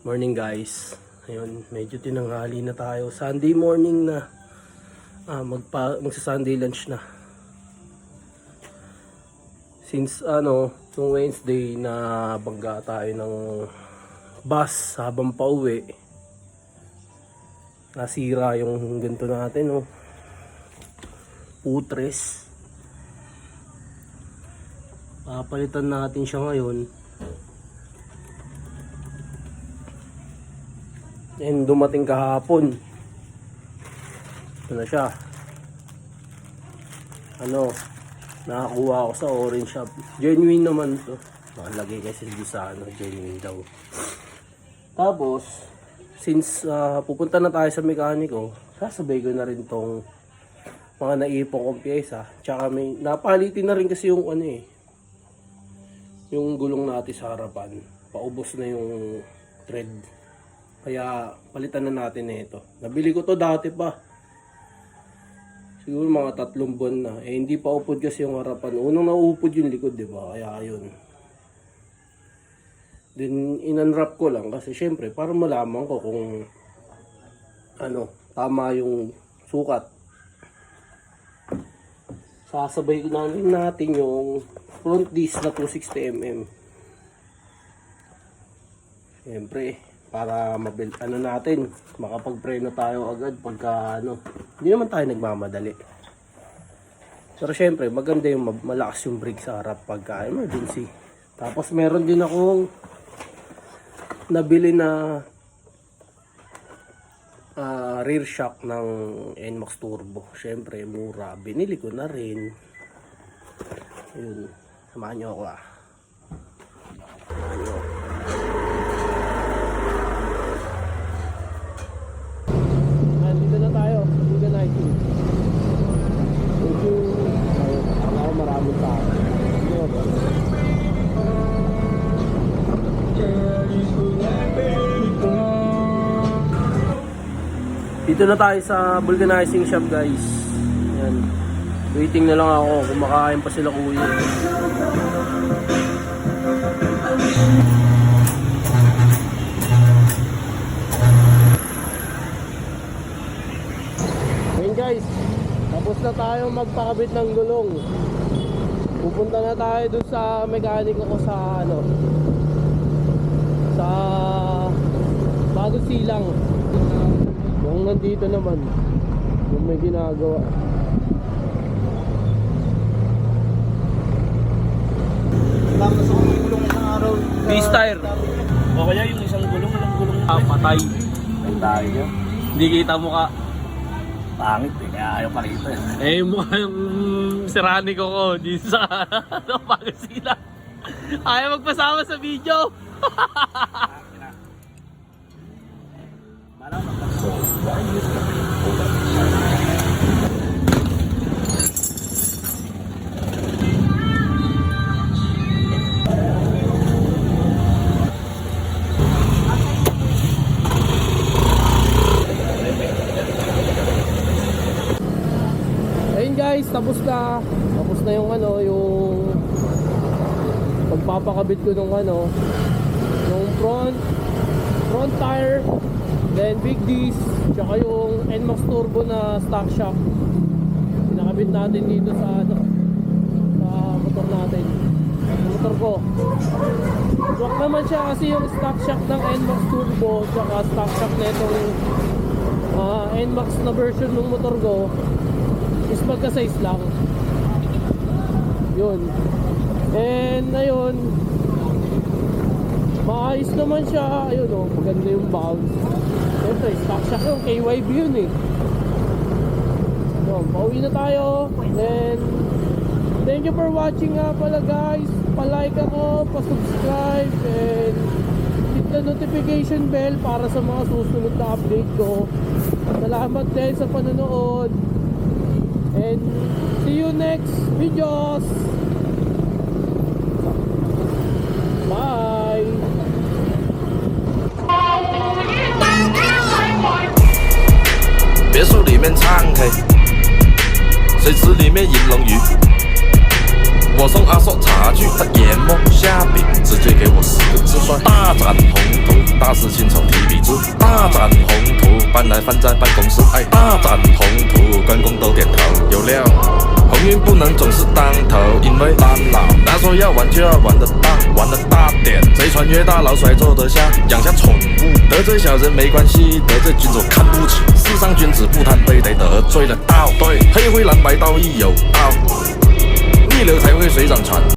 Morning guys. Ayun, medyo tinanghali na tayo. Sunday morning na. Magsa-Sunday lunch na. Since nung Wednesday na bangga tayo ng bus habang pauwi. Nasira yung ganito natin, putres. Papalitan natin siya ngayon. And dumating kahapon. Ito na siya. Nakakuha ako sa orange shop. Genuine naman to. Nakalagay kasi sa genuine daw. Tapos, since pupunta na tayo sa mekaniko, sasabay ko na rin tong mga naipong kong pyesa. Tsaka may napalitin na rin kasi yung yung gulong natin sa harapan. Paubos na yung thread. Kaya palitan na natin na ito. Nabili ko to dati pa. Siguro mga 3 buwan na. Hindi pa upod kasi yung harapan. Unang naupod yung likod, diba? Kaya yun. Then in-unwrap ko lang kasi syempre para malaman ko kung tama yung sukat. Sasabay natin yung front disc na 260mm. Syempre para natin, makapagpreno tayo agad pagka hindi naman tayo nagmamadali. Pero syempre maganda yung malakas yung brake sa harap pagka emergency. Tapos meron din akong nabili na rear shock ng NMAX Turbo. Syempre mura, binili ko na rin. Yun, samahan nyo ako Dito na tayo, dito na ito. Medyo maraming tao. Dito na tayo sa vulcanizing shop guys. Yan. Waiting na lang ako, kumakain pa sila kuya. Ayun guys, tapos na tayo magpakabit ng gulong. Pupunta na tayo dun sa mekaniko ko sa sa Bagong Silang. Yung nandito naman, yung may ginagawa. Tapos ako yung gulong isang araw. Base tire. O kaya yung isang gulong, walang gulong. Patay. Ay tayo. Hindi kita mukha. Pangit kaya ayaw pakita Mukha yung sirani ko dito sa Bagong Silang. Ayaw magpasama sa video. Ayun guys, tapos na yung yung pagpapakabit ko nung yung front tire, then big disc, tsaka yung NMAX Turbo na stock shock. Pinakabit natin dito sa motor natin, motor ko. Swak naman siya kasi yung stock shock ng NMAX Turbo tsaka stock shock na itong NMAX na version ng motor ko is magka-size lang. Yun. And ayun, maayos naman siya. Ayun maganda yung bounce. Siyempre, stock shock yung KYB yun So, pauwi na tayo. Then, thank you for watching nga pala guys. Pa-like ako, pa-subscribe, and hit the notification bell para sa mga susunod na update ko. Salamat din sa panonood. And see you next videos. Bye. 别墅里面唱 K， 水池里面饮龙鱼。我送阿硕茶具，他研磨虾饼，直接给我10个字算大展宏图。大事情筹提笔直，大展宏图，搬来放在办公室。哎，大展宏图，关公都点头。有料，鸿运不能总是当头，因为当老，他说要玩就要玩得大，玩得大点。贼船越大，老鼠还坐得下，养下宠物。得罪小人没关系，得罪君主看不起。世上君子不贪杯，得得罪了道。对，黑灰蓝白道义有道，逆流才会水涨船。